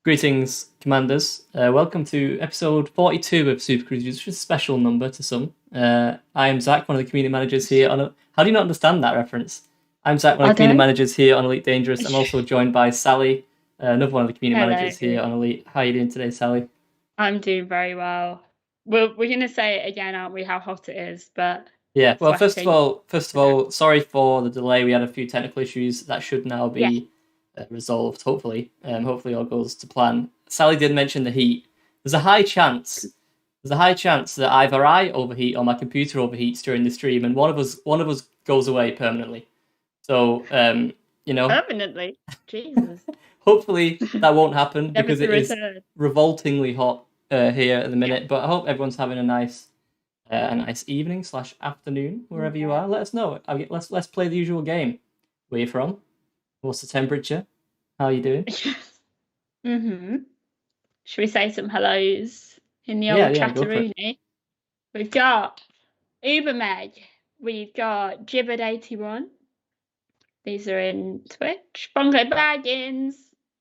Greetings, Commanders. Welcome to episode 42 of Supercruise, which is a special number to some. I am Zac, one of the community managers here. How do you not understand that reference? I'm Zac, one of I the community don't. managers here on Elite Dangerous. I'm also joined by Sally, another one of the community Hello. managers here on Elite. How are you doing today, Sally? I'm doing very well. We're gonna say it again, aren't we? How hot it is, but Yeah. Well, sweating. first of all, sorry for the delay. We had a few technical issues that should now Yeah. be resolved. Hopefully, hopefully all goes to plan. Sally did mention the heat. There's a high chance. There's a high chance that either I overheat or my computer overheats during the stream, and one of us goes away permanently. So, Permanently. Jesus. hopefully that won't happen Never because to it is return. revoltingly hot here at the minute. But I hope everyone's having a nice evening / afternoon wherever you are. Let us know. Let's play the usual game. Where you from? What's the temperature? How are you doing? Should we say some hellos in the Yeah, old yeah, go for it. chatteroony? We've got Ubermeg. We've got Gibbard81. These are in Twitch. Bongo Baggins.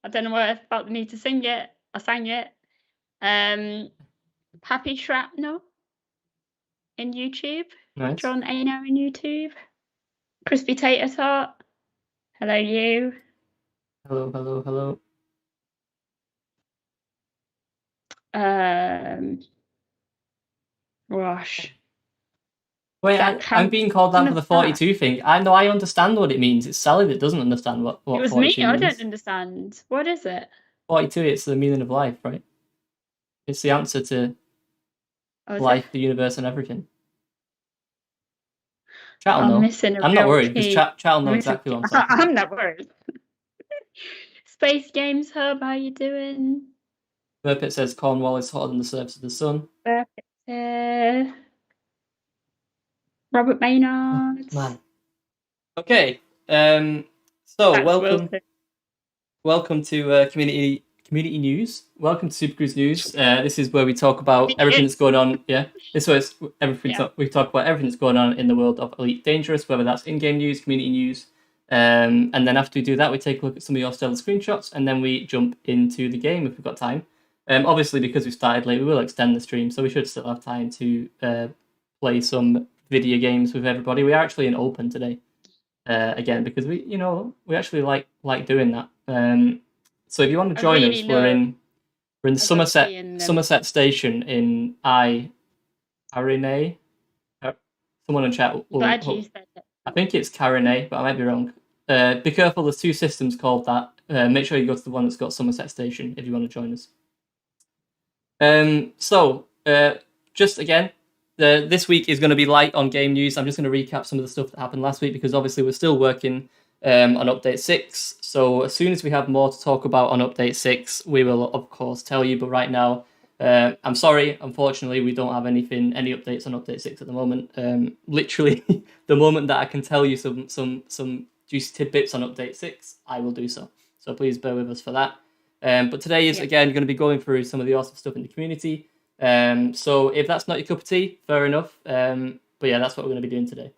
I don't know what I felt the need to sing it. I sang it. Happy Shrapnel in YouTube. Nice. John Ano in YouTube. Crispy Tater Tart. Hello, you. Hello, hello, hello. Gosh. Wait, I'm being called out for the 42 thing. I know I understand what it means. It's Sally that doesn't understand what it was 42 me. means. I don't understand. What is it? 42, it's the meaning of life, right? It's the answer to life, the universe, and everything. Chat will know. I'm not worried because chat will know exactly what I'm talking about. I'm not worried. Space Games Hub, how you doing? Burpit says Cornwall is hotter than the surface of the sun. Burpit. Robert Maynard. Oh, man. Okay. So welcome to community news. Welcome to Supercruise News. This is where we talk about everything that's going on. Yeah, this is everything. Yeah. We talk about everything that's going on in the world of Elite Dangerous, whether that's in-game news, community news, and then after we do that, we take a look at some of your stellar screenshots, and then we jump into the game if we've got time. Obviously, because we started late, we will extend the stream, so we should still have time to play some video games with everybody. We are actually in open today. Again, because we actually like doing that. So if you want to join us, we're in Somerset Station in Carine. Someone in chat will. Glad you said it. I think it's Carine, but I might be wrong. Be careful. There's two systems called that. Make sure you go to the one that's got Somerset Station if you want to join us. Just again. This week is going to be light on game news. I'm just going to recap some of the stuff that happened last week because obviously we're still working on Update 6. So as soon as we have more to talk about on Update 6, we will, of course, tell you. But right now, I'm sorry. Unfortunately, we don't have any updates on Update 6 at the moment. Literally, the moment that I can tell you some juicy tidbits on Update 6, I will do so. So please bear with us for that. But today is, again, going to be going through some of the awesome stuff in the community. So if that's not your cup of tea, fair enough. But yeah, that's what we're going to be doing today.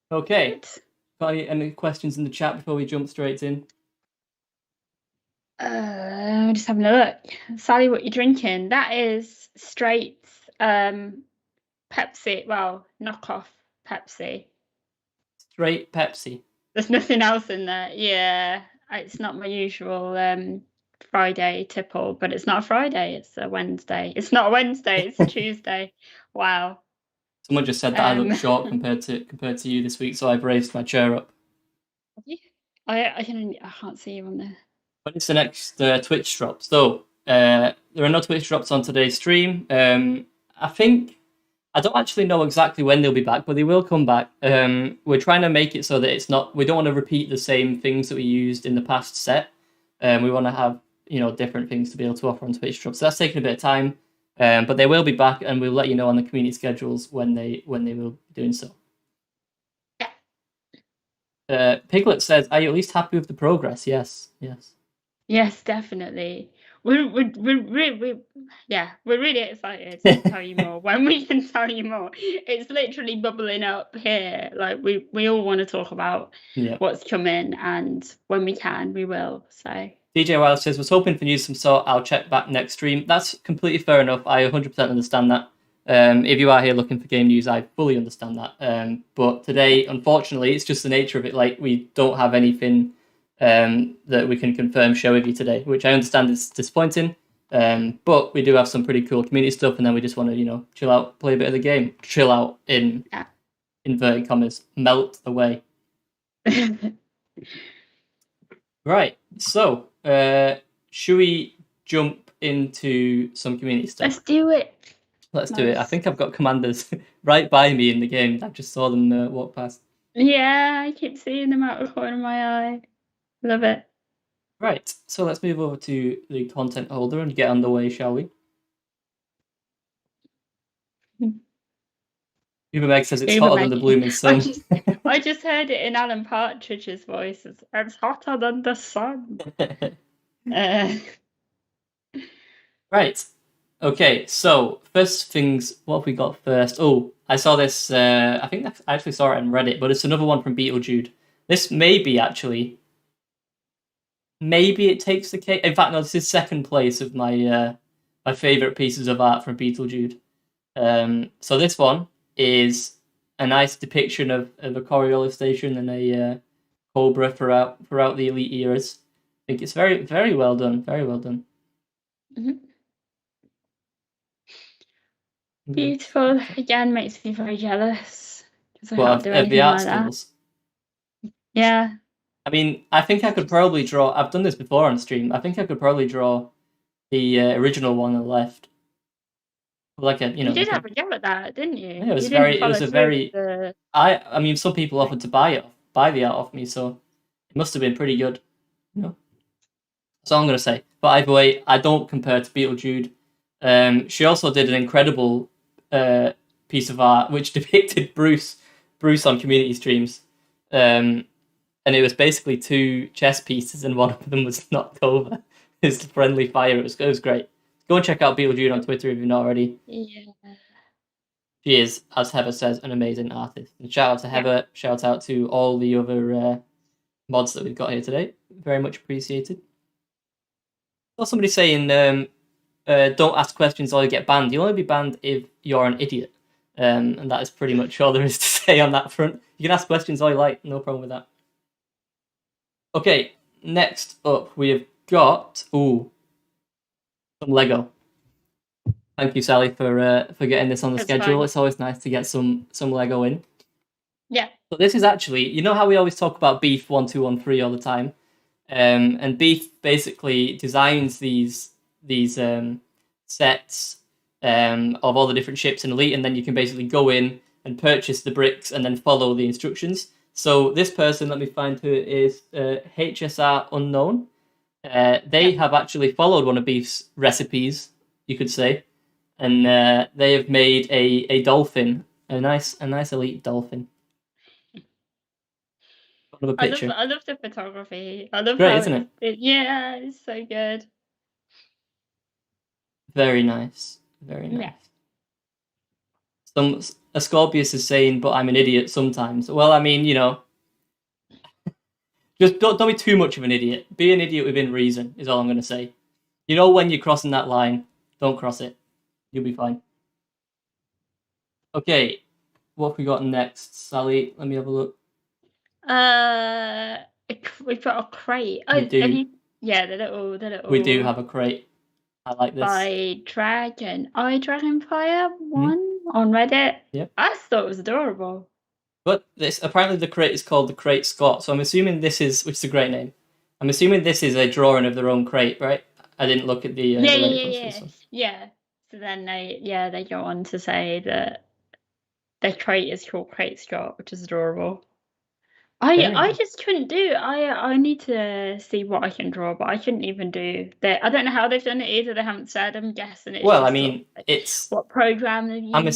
Okay. Got any questions in the chat before we jump straight in? Just having a look. Sally, what you drinking? That is straight Pepsi. Well, knockoff Pepsi. Straight Pepsi. There's nothing else in there. Yeah, it's not my usual Friday tipple, but it's not a Friday, it's a Wednesday. It's not a Wednesday, it's a Tuesday. Wow. Someone just said that I look short compared to you this week, so I've raised my chair up. I can't see you on there. When is the next Twitch drop? So there are no Twitch drops on today's stream. I don't actually know exactly when they'll be back, but they will come back. We're trying to make it so that we don't want to repeat the same things that we used in the past set. We want to have different things to be able to offer on Twitch drops. So that's taking a bit of time, but they will be back, and we'll let you know on the community schedules when they will be doing so. Piglet says, "Are you at least happy with the progress?" Yes. Yes, definitely. We're really excited to tell you more when we can tell you more. It's literally bubbling up here. Like we all want to talk about what's coming, and when we can, we will. So DJ Wild says, was hoping for news of some sort. I'll check back next stream. That's completely fair enough. I 100% understand that. If you are here looking for game news, I fully understand that. But today, unfortunately, it's just the nature of it. Like, we don't have anything that we can confirm share with you today, which I understand is disappointing. But we do have some pretty cool community stuff, and then we just want to, chill out, play a bit of the game. Chill out in inverted commas. Melt away. Right, so should we jump into some community stuff? Let's do it. Let's do it. I think I've got commanders right by me in the game. I just saw them walk past. Yeah, I keep seeing them out of the corner of my eye. Love it. Right, so let's move over to the content holder and get underway, shall we? Uber Meg says it's hotter than the blooming sun. I just heard it in Alan Partridge's voice. It's hotter than the sun. Right. Okay, so first things, what have we got first? Oh, I saw this, I think I actually saw it on Reddit, but it's another one from Beetlejude. This may be actually, maybe it takes the cake. In fact, no, this is second place of my my favourite pieces of art from Beetlejude. So this one is a nice depiction of a Coriolis station and a Cobra throughout the Elite eras. I think it's very, very well done. Very well done. Mm-hmm. Beautiful. Again, makes me very jealous. Well, of the art skills. Yeah. I mean, I think I could probably draw. I've done this before on stream. I think I could probably draw the original one on the left. Like a, you did have a go at that, didn't you? Yeah, it was very. It was a very. I mean, some people offered to buy the art off me, so it must have been pretty good. That's all I'm gonna say. But either way, I don't compare to Beetlejude. She also did an incredible piece of art which depicted Bruce on community streams, and it was basically two chess pieces, and one of them was knocked over. It's friendly fire. It was great. Go and check out Beetlejude on Twitter if you're not already. Yeah. She is, as Heather says, an amazing artist. And shout out to Heather. Shout out to all the other mods that we've got here today. Very much appreciated. There's somebody saying, don't ask questions or you get banned. You'll only be banned if you're an idiot. And that is pretty much all there is to say on that front. You can ask questions all you like. No problem with that. Okay, next up we have got some Lego. Thank you, Sally, for getting this on the schedule. Fine. It's always nice to get some Lego in. Yeah. So this is actually, you know how we always talk about Beef 1213 all the time, and Beef basically designs these sets of all the different ships in Elite, and then you can basically go in and purchase the bricks and then follow the instructions. So this person, let me find who it is, HSR Unknown. They have actually followed one of Beef's recipes, you could say, and they have made a dolphin, a nice Elite dolphin. I love the photography. I love great, how isn't it? Yeah, it's so good. Very nice. Very nice. Yeah. Ascorpius is saying, but I'm an idiot sometimes. Well, I mean, just don't be too much of an idiot. Be an idiot within reason, is all I'm going to say. When you're crossing that line, don't cross it. You'll be fine. Okay, what have we got next, Sally? Let me have a look. We've got a crate. We do. Yeah, the little. We do have a crate. I like this. By Dragonfire one on Reddit. Yep. I thought it was adorable. But apparently the crate is called the Crate Scott, so I'm assuming this is, which is a great name. I'm assuming this is a drawing of their own crate, right? I didn't look at the Yeah. So then they go on to say that their crate is called Crate Scott, which is adorable. I just couldn't do. I need to see what I can draw, but I couldn't even do that. I don't know how they've done it either. They haven't said. I'm guessing it's. Well, I mean, it's what program they've used. I'm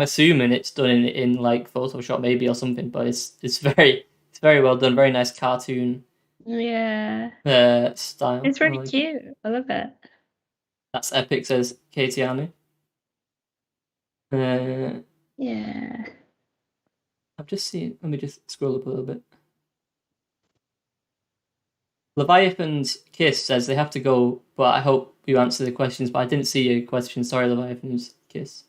assuming it's done in like Photoshop maybe or something, but it's very well done. Very nice cartoon. Yeah. Style. It's really cute. I love it. That's epic, says Katie Army. Yeah. I've just seen. Let me just scroll up a little bit. Leviathan's Kiss says they have to go, but I hope you answer the questions. But I didn't see your question. Sorry, Leviathan's Kiss.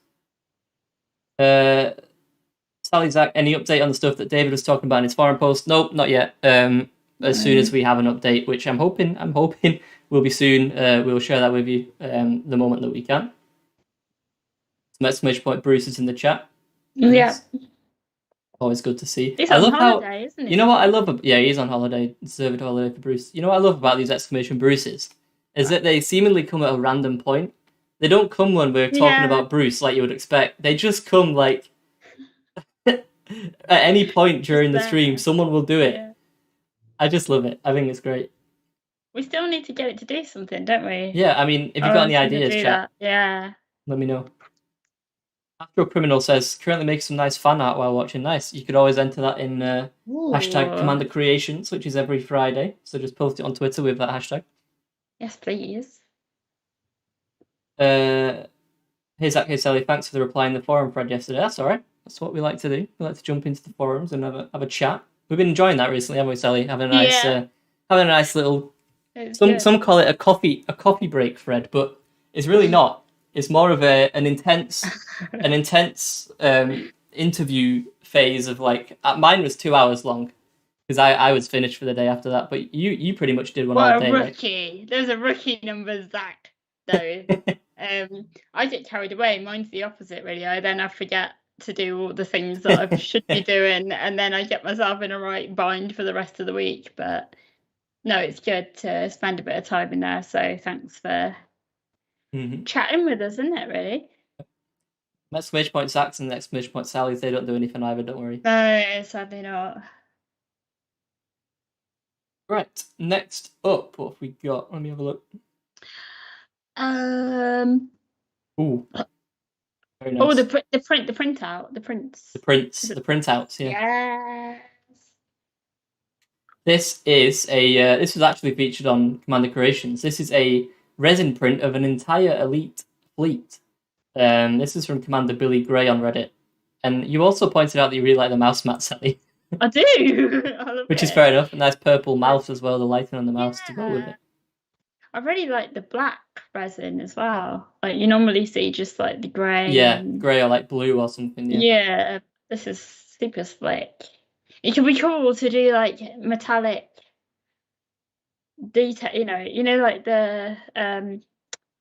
Sally, Zac, any update on the stuff that David was talking about in his forum post? Nope, not yet. As soon as we have an update, which I'm hoping will be soon, we'll share that with you the moment that we can. Some exclamation point Bruce is in the chat. Yeah. Always good to see. He's I on love holiday, how, isn't he? you know what I love? Yeah, he's on holiday. Deserved holiday for Bruce. You know what I love about these exclamation Bruces? Is that they seemingly come at a random point. They don't come when we're talking about Bruce like you would expect. They just come like at any point during the stream, someone will do it. Yeah. I just love it. I think it's great. We still need to get it to do something, don't we? Yeah, I mean, if you've got any ideas, chat. Yeah. Let me know. Astro Criminal says, currently making some nice fan art while watching. Nice. You could always enter that in hashtag Commander Creations, which is every Friday. So just post it on Twitter with that hashtag. Yes, please. Hey, Zac Sally, thanks for the reply in the forum thread yesterday. That's all right. That's what we like to do. We like to jump into the forums and have a chat. We've been enjoying that recently, haven't we, Sally? Having a nice little. Some call it a coffee break thread, but it's really not. It's more of an intense interview phase of like mine was 2 hours long because I was finished for the day after that. But you pretty much did one all day. What a rookie! Right? There's a rookie number, Zac. Though I get carried away. Mine's the opposite, really. I forget to do all the things that I should be doing, and then I get myself in a right bind for the rest of the week. But no, it's good to spend a bit of time in there. So thanks for chatting with us, isn't it, really? Exclamation point Zacs and exclamation point Sally's, they don't do anything either, don't worry. No, sadly not. Right, next up, what have we got? Let me have a look. Ooh. Very nice. Oh, the printout, the prints. The printouts, yeah. Yes. This is this was actually featured on Commander Creations. This is a resin print of an entire elite fleet. This is from Commander Billy Gray on Reddit. And you also pointed out that you really like the mouse mat, Sally. I do. I love Which is fair enough. A nice purple mouse as well, the lighting on the mouse to go with it. I really like the black resin as well. Like you normally see just like the grey. Yeah, grey or like blue or something. Yeah, this is super slick. It could be cool to do like metallic detail, you know, like the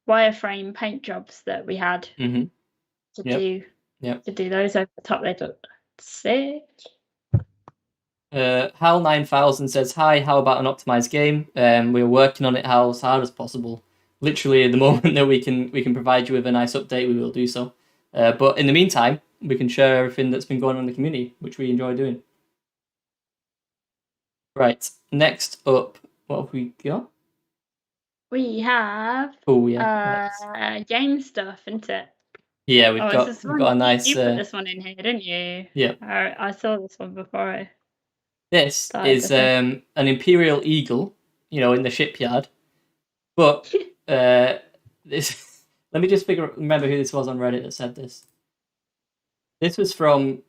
wireframe paint jobs that we had to do those over the top. They look sick. Hal 9000 says, hi, how about an optimized game? We're working on it, Hal, as hard as possible. Literally, the moment that we can provide you with a nice update, we will do so. But in the meantime, we can share everything that's been going on in the community, which we enjoy doing. Right, next up, what have we got? We have game stuff, isn't it? Yeah, we've got a nice. You put this one in here, didn't you? Yeah. I saw this one before. This is an Imperial Eagle, in the shipyard. But this. Let me just remember who this was on Reddit that said this. This was from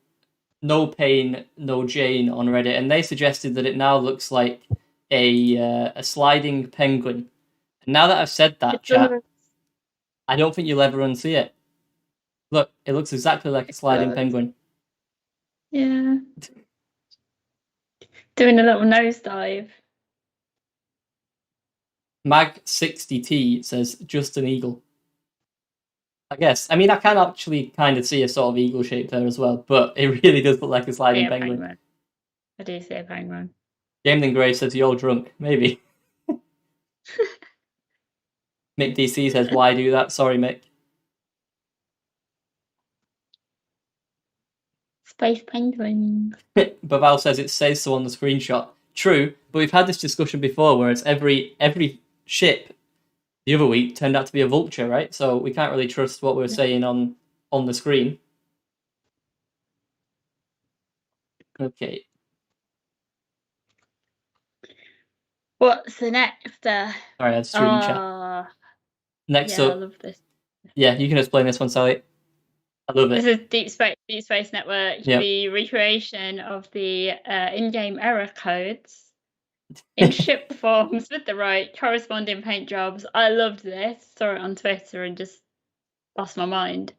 No Pain, No Jane on Reddit, and they suggested that it now looks like a sliding penguin. And now that I've said that, chat, I don't think you'll ever unsee it. Look, it looks exactly like a sliding penguin. Yeah. Doing a little nosedive. Mag60T says, just an eagle. I guess. I mean, I can actually kind of see a sort of eagle shape there as well, but it really does look like a sliding penguin. I do see a penguin. James Grave says, you're drunk. Maybe. Mick DC says, why do that? Sorry, Mick. Space penguins. Baval says it says so on the screenshot. True, but we've had this discussion before where it's every ship the other week turned out to be a vulture, right? So we can't really trust what we're saying on the screen. Okay. What's the next? Sorry, I had to read chat. Next up. I love this. Yeah, you can explain this one, Sally. I love it. This is Deep Space Network, the recreation of the in-game error codes in ship forms with the right corresponding paint jobs. I loved this. Saw it on Twitter and just lost my mind.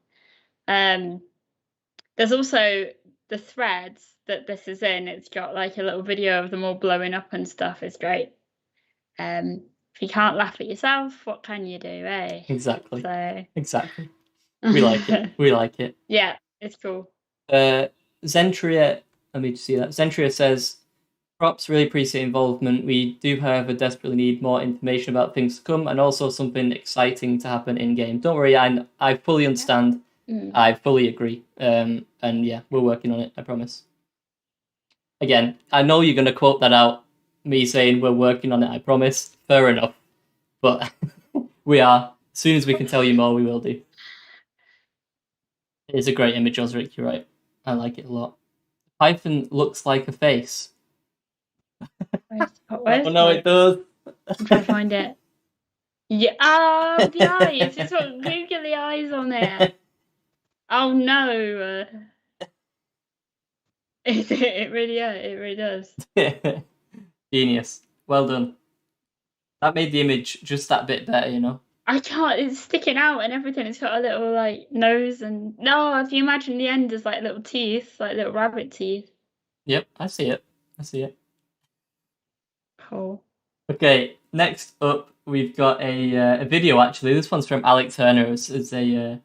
There's also the threads that this is in. It's got like a little video of them all blowing up and stuff. It's great. If you can't laugh at yourself, what can you do, eh? Exactly. So exactly. We like it. We like it. Yeah, it's cool. Zentria, let me just see that. Zentria says, props, really appreciate involvement. We do, however, desperately need more information about things to come and also something exciting to happen in game. Don't worry, I fully understand. I fully agree. And yeah, we're working on it, I promise. Again, I know you're going to quote that out, me saying we're working on it, I promise. Fair enough. But we are. As soon as we can tell you more, we will do. It is a great image, Osric, you're right. I like it a lot. Python looks like a face. Where's no, it does. I'm trying to find it. Yeah, oh, the eyes. It's got googly eyes on it. Oh no. It really does. Genius. Well done. That made the image just that bit better, you know? I can't, it's sticking out and everything. It's got a little like nose and if you imagine the end as like little teeth, like little rabbit teeth. Yep, I see it. Cool. Okay, next up we've got a video actually. This one's from Alec Turner. It's a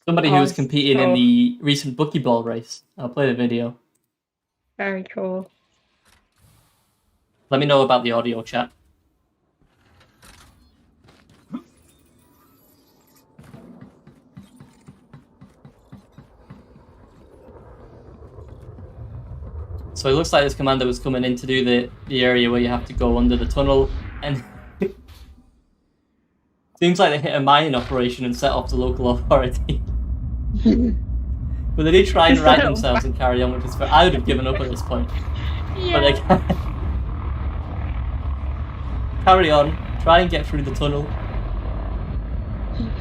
somebody who was competing in the recent buckyball race. I'll play the video. Very cool. Let me know about the audio, chat. So it looks like this commander was coming in to do the area where you have to go under the tunnel, and seems like they hit a mining operation and set off the local authority. But they did try and right themselves and carry on, which is fair. I would have given up at this point. Yeah. But they carry on, try and get through the tunnel.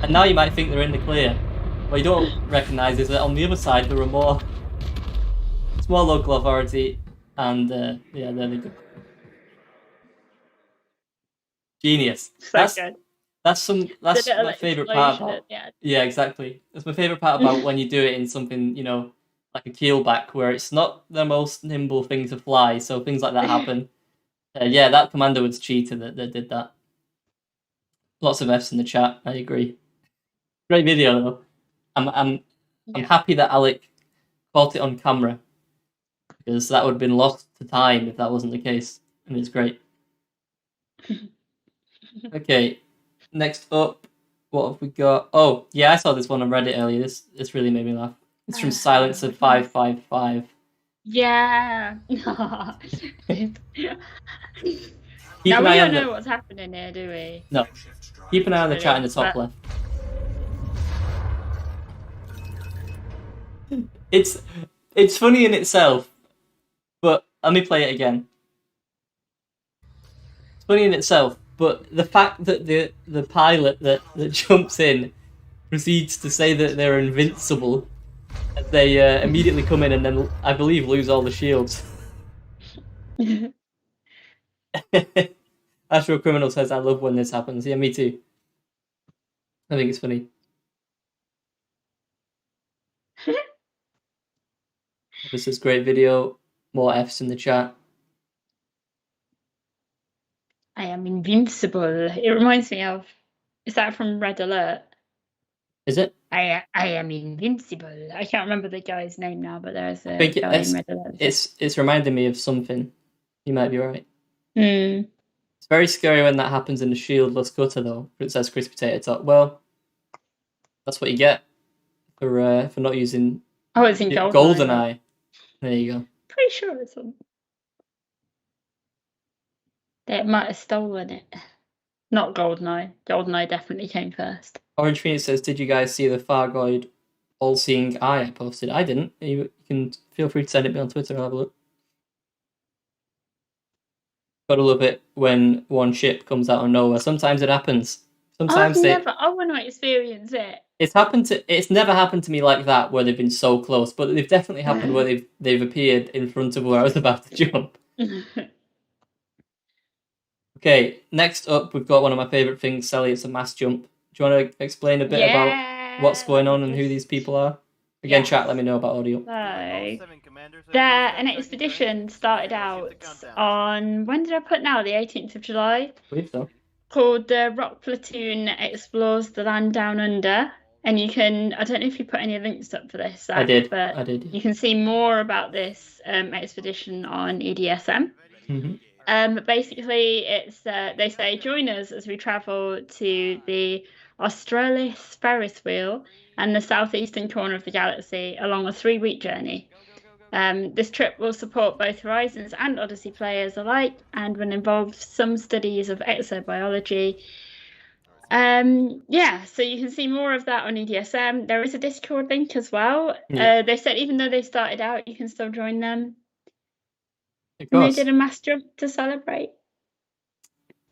And now you might think they're in the clear. What you don't recognise is that on the other side there are more small local authority, and yeah, there they go. Genius. That's my favourite part about. Yeah, exactly. That's my favourite part about when you do it in something, you know, like a keelback, where it's not the most nimble thing to fly, so things like that happen. Yeah, that commander was cheated that did that. Lots of Fs in the chat. I agree. Great video though. I'm happy that Alec caught it on camera, because that would have been lost to time if that wasn't the case, and it's great. Okay, next up, what have we got? Oh, yeah, I saw this one on Reddit earlier. This really made me laugh. It's from Silencer555. Yeah. Now we don't know what's happening here, do we? No. Keep an eye on the chat in the top left. It's funny in itself, but let me play it again. It's funny in itself, but the fact that the pilot that jumps in proceeds to say that they're invincible, they immediately come in and then, I believe, lose all the shields. Astro Criminal says, I love when this happens. Yeah, me too. I think it's funny. This is great video. More Fs in the chat. I am invincible. It reminds me of... Is that from Red Alert? Is it? I am invincible. I can't remember the guy's name now, but there's a guy in Red Alert. It's reminding me of something. You might be right. Mm. It's very scary when that happens in the shieldless cutter, though. It says Crispy Potato Top. Well, that's what you get for not using. Oh, it's in GoldenEye. There you go. Pretty sure it's on. They might have stolen it. Not GoldenEye. GoldenEye definitely came first. Orange Phoenix says, did you guys see the Fargoid all-seeing eye I posted? I didn't. You can feel free to send it me on Twitter and have a look. Gotta love it when one ship comes out of nowhere. Sometimes it happens. Sometimes I want to experience it. It's never happened to me like that where they've been so close, but they've definitely happened where they've appeared in front of where I was about to jump. Okay, next up, we've got one of my favourite things, Sally. It's a mass jump. Do you want to explain a bit about what's going on and who these people are? Again, chat, let me know about audio. So, an expedition started out on, when did I put now? The 18th of July? I believe so. Called the Rock Platoon Explores the Land Down Under. And you can, I don't know if you put any links up for this, Zach, I did. You can see more about this expedition on EDSM. Basically, it's they say, join us as we travel to the Australis Ferris wheel and the southeastern corner of the galaxy along a 3-week journey. This trip will support both Horizons and Odyssey players alike and will involve some studies of exobiology. So you can see more of that on EDSM. There is a Discord link as well. They said even though they started out, you can still join them. And they did a mass jump to celebrate.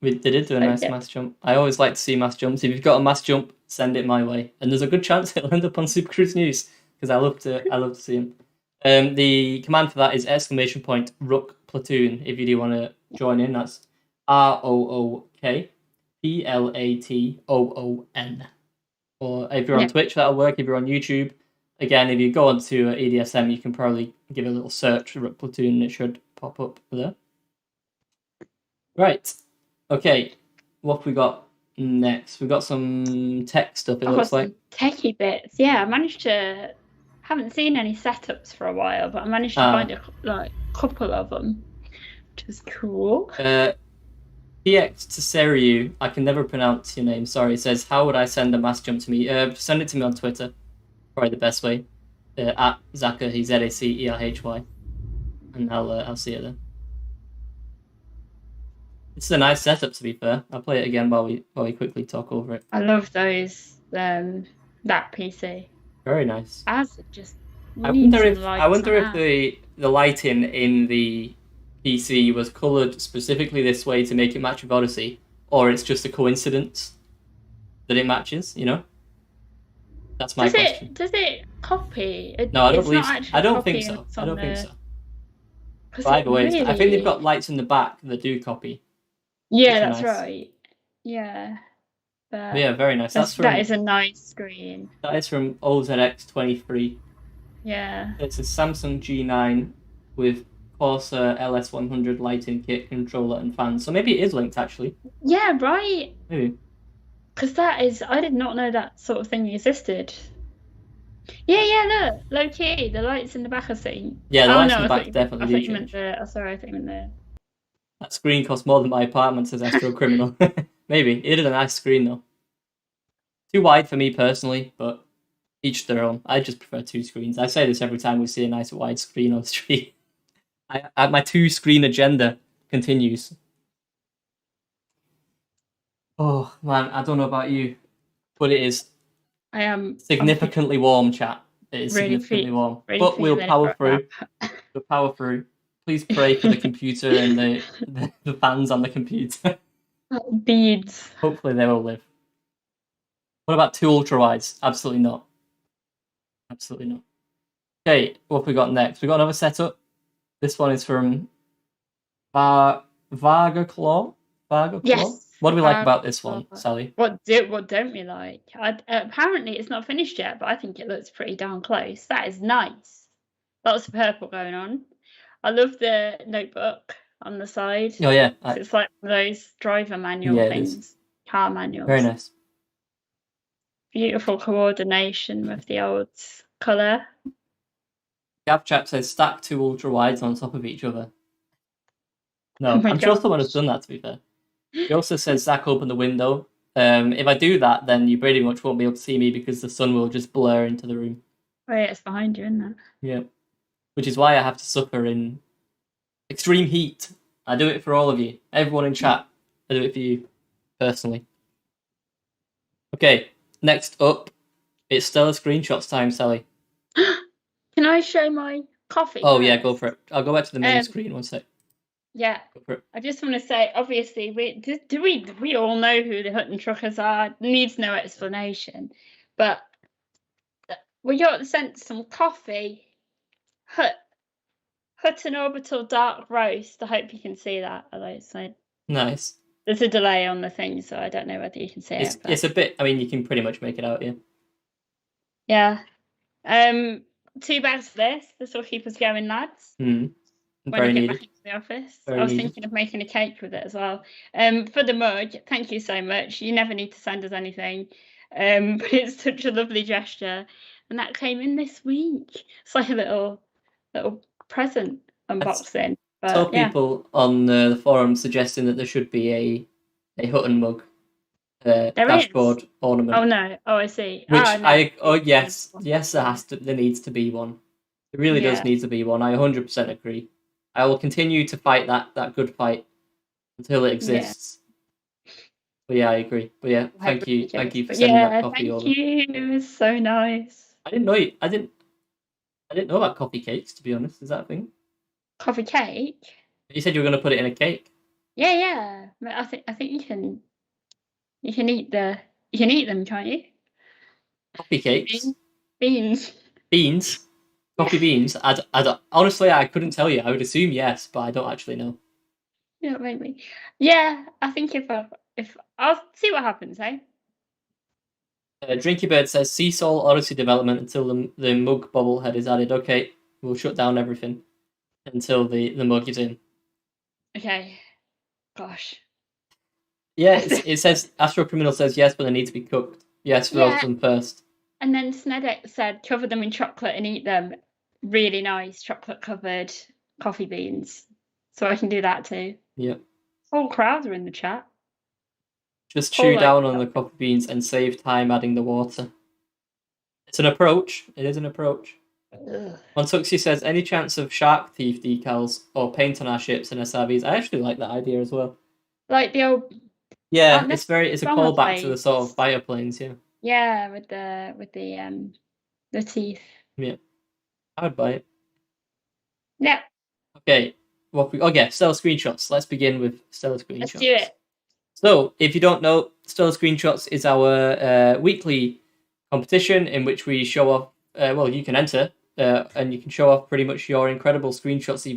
They did do a nice mass jump. I always like to see mass jumps. If you've got a mass jump, send it my way. And there's a good chance it'll end up on Supercruise News because I love to see them. The command for that is !Rook Platoon. If you do want to join in, that's ROOK PLATOON. Or if you're on Twitch, that'll work. If you're on YouTube, again, if you go onto EDSM, you can probably give a little search for Rook Platoon and it should pop up there. Right. Okay. What have we got next? We've got some tech stuff, it looks like. Techie bits. Yeah, I managed to... haven't seen any setups for a while, but I managed to find a couple of them, which is cool. PX to Seriu, I can never pronounce your name, sorry, says, how would I send a mass jump to me? Send it to me on Twitter. Probably the best way. At Zacherhy, ZACERHY. And I'll see it then. It's a nice setup, to be fair. I'll play it again while we quickly talk over it. I love those, that PC. Very nice. I wonder if the lighting in the PC was coloured specifically this way to make it match with Odyssey, or it's just a coincidence that it matches, you know? That's my question. Does it copy? No, I don't believe so. I don't think so. But either way, I think they've got lights in the back that do copy. Yeah, that's right. Yeah. But yeah, very nice. That is a nice screen. That is from OZX23. Yeah. It's a Samsung G9 with Corsair LS100 lighting kit, controller, and fans. So maybe it is linked, actually. Yeah, right. Maybe. Because I did not know that sort of thing existed. Yeah, look, low key, the lights in the back are seen. Yeah, the lights in the back definitely do change. I thought you meant the... That screen costs more than my apartment, says Astro Criminal. Maybe. It is a nice screen, though. Too wide for me, personally, but each their own. I just prefer 2 screens. I say this every time we see a nice wide screen on the street. My 2-screen agenda continues. Oh, man, I don't know about you, but it is significantly warm, chat. It is really significantly warm. But we'll power through. We'll power through. Please pray for the computer and the fans on the computer. Beads. Hopefully they will live. What about 2 ultra-wides? Absolutely not. Absolutely not. Okay, what have we got next? We got another setup. This one is from Varga Claw. Yes. What do we like about this one, Sally? What don't we like? Apparently it's not finished yet, but I think it looks pretty darn close. That is nice. Lots of purple going on. I love the notebook on the side. Oh yeah, it's like one of those driver manual things, car manuals. Very nice. Beautiful coordination with the old colour. Gavchap says stack 2 ultra wides on top of each other. No, I'm sure someone has done that, to be fair. He also says Zach, open the window. If I do that, then you pretty much won't be able to see me because the sun will just blur into the room. Oh yeah, it's behind you, isn't it? Yeah. Which is why I have to suffer in extreme heat. I do it for all of you. Everyone in chat. I do it for you, personally. Okay, next up, it's Stellar Screenshots time, Sally. Can I show my coffee? Oh, yeah, go for it. I'll go back to the main screen one sec. Yeah, I just want to say, obviously, we all know who the Hutton Truckers are. Needs no explanation. But we got sent some coffee. Hutton Orbital Dark Roast. I hope you can see that. Although it's like nice. There's a delay on the thing, so I don't know whether you can see it. It's a bit. I mean, you can pretty much make it out. Yeah. 2 bags for this. This will keep us going, lads. Very when I get needed. back into the office. Very I was needed. thinking of making a cake with it as well. For the mug, thank you so much. You never need to send us anything. But it's such a lovely gesture. And that came in this week. It's like a little present unboxing. I saw But yeah. people on the forum suggesting that there should be a Hutton mug dashboard ornament. Oh no. Oh, I see. Which yes, there needs to be one. It really does need to be one. I 100% agree. I will continue to fight that good fight until it exists. But yeah, I agree. But yeah, thank you for sending that coffee over. Thank you. It was so nice. I didn't know about coffee cakes, to be honest. Is that a thing? Coffee cake? You said you were going to put it in a cake. Yeah. I think you can eat them, can't you? Coffee cakes. Beans. Coffee beans. Honestly, I couldn't tell you. I would assume yes, but I don't actually know. Yeah, maybe. Yeah, I think if I'll see what happens, eh? Drinky Bird says Sea Soul Odyssey development until the mug bobblehead is added. Okay, we'll shut down everything until the mug is in. Okay. Gosh. Yeah, it says Astro Criminal says yes, but they need to be cooked. Yes, roast them first. And then Snedek said cover them in chocolate and eat them. Really nice chocolate covered coffee beans. So I can do that too. Yeah. Whole crowds are in the chat. Just chew down on the coffee beans and save time adding the water. It's an approach. It is an approach. Montuxi says, any chance of shark teeth decals or paint on our ships and SRVs? I actually like that idea as well. Like the old... Yeah, it's a callback to the sort of bioplanes, yeah. Yeah, with the teeth. Yeah. I would buy it. Yeah. Okay. Stellar screenshots. Let's begin with stellar screenshots. Let's do it. So, if you don't know, Stellar Screenshots is our weekly competition in which we show off. You can enter, and you can show off pretty much your incredible screenshots that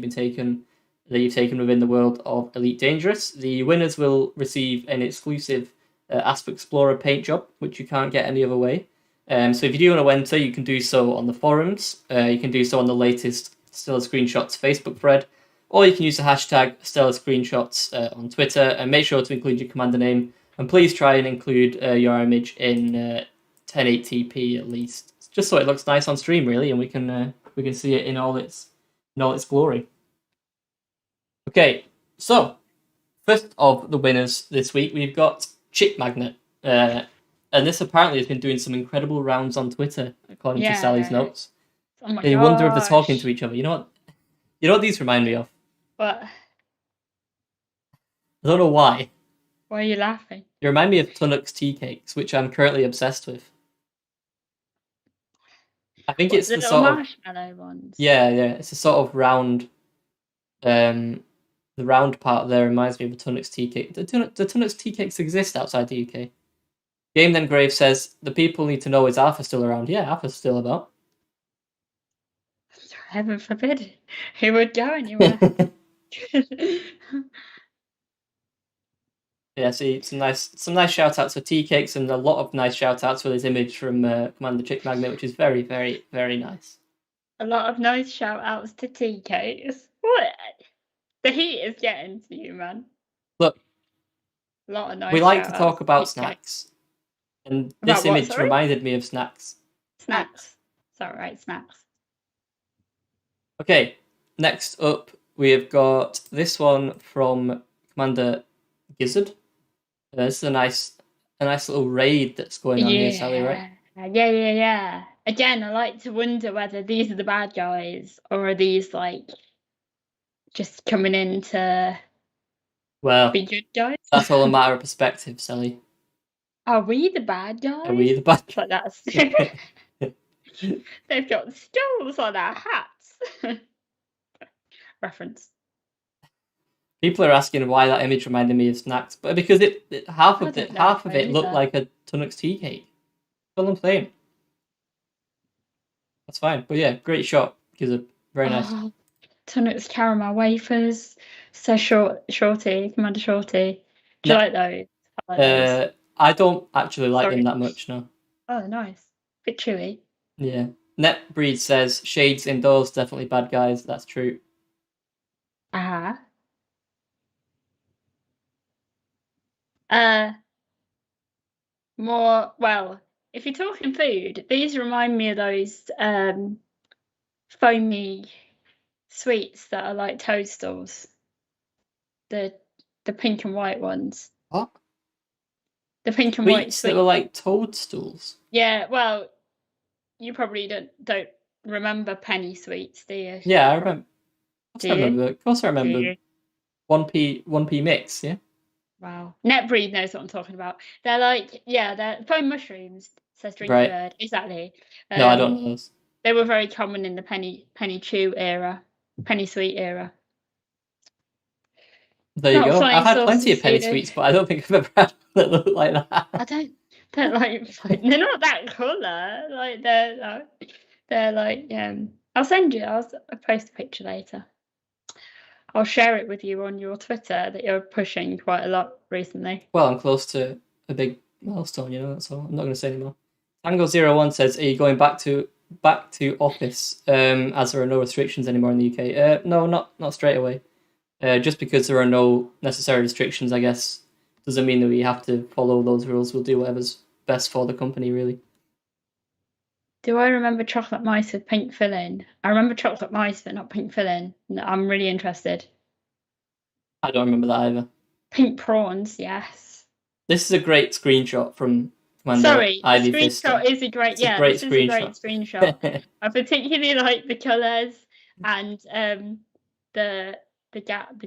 you've taken within the world of Elite Dangerous. The winners will receive an exclusive Asp Explorer paint job, which you can't get any other way. So, if you do want to enter, you can do so on the forums. You can do so on the latest Stellar Screenshots Facebook thread. Or you can use the hashtag Stellar Screenshots on Twitter, and make sure to include your commander name. And please try and include your image in 1080p at least, just so it looks nice on stream, really, and we can see it in all its glory. Okay, so first of the winners this week, we've got Chick Magnet, and this apparently has been doing some incredible rounds on Twitter, according to Sally's notes. Oh my They wonder if they're talking to each other. You know what these remind me of? What? I don't know why. Why are you laughing? They remind me of Tunnock's tea cakes, which I'm currently obsessed with. I think it's the sort of marshmallow ones. Yeah, it's a sort of round. The round part there reminds me of a Tunnock's tea cake. Do Tunnock's tea cakes exist outside the UK? Game Then Grave says the people need to know, is Arthur still around? Yeah, Arthur's still about. Heaven forbid. He would go anywhere. Yeah, see some nice shout outs for tea cakes and a lot of nice shout outs for this image from Commander Chick Magnet, which is very, very, very nice. A lot of nice shout outs to tea cakes. What? The heat is getting to you, man. Look, a lot of nice. We like to talk about snacks, and this image reminded me of snacks. Snacks. Sorry, right, snacks. Okay, next up we have got this one from Commander Gizzard. This is a nice little raid that's going on here, Sally, right? Yeah. Again, I like to wonder whether these are the bad guys or are these like just coming in to be good guys. That's all a matter of perspective, Sally. Are we the bad guys? Are we the bad guys? Like that's they've got skulls on our hats. Reference. People are asking why that image reminded me of snacks, but because half of it looked like a Tunnock's tea cake. That's all I'm saying. That's fine, but yeah, great shot. Gizzard, very nice. Tunnock's caramel wafers. So Shorty, Commander Shorty. Do you like those? I like those. I don't actually like them that much, no. Oh, nice. Bit chewy. Yeah. Netbreed says shades indoors, definitely bad guys. That's true. More, well, if you're talking food, these remind me of those foamy sweets that are like toadstools. The pink and white ones. What? The pink and white Sweets that sweets. were like toadstools? Yeah, well, you probably don't remember penny sweets, do you? Yeah, I remember. Of course I Do remember. you? 1p mix, yeah? Wow. Netbreed knows what I'm talking about. They're like, yeah, they're foam mushrooms, says Drinky Right. Bird. Exactly. No, I don't know those. They were very common in the penny chew era, penny sweet era. There you go. I've had plenty of penny sweets, but I don't think I've ever had one that look like that. I don't. They're like they're not that colour. Like they're like I'll send you. I'll post a picture later. I'll share it with you on your Twitter that you're pushing quite a lot recently. Well, I'm close to a big milestone, you know, so I'm not going to say anymore. Tango01 says, "Are you going back to office as there are no restrictions anymore in the UK?" No, not straight away. Just because there are no necessary restrictions, I guess, doesn't mean that we have to follow those rules. We'll do whatever's best for the company, really. Do I remember chocolate mice with pink filling? I remember chocolate mice, but not pink filling. No, I'm really interested. I don't remember that either. Pink prawns, yes. This is a great screenshot from Commander Sorry, Ivy the Vista. screenshot is a great, It's a great this is a great screenshot. I particularly like the colours and the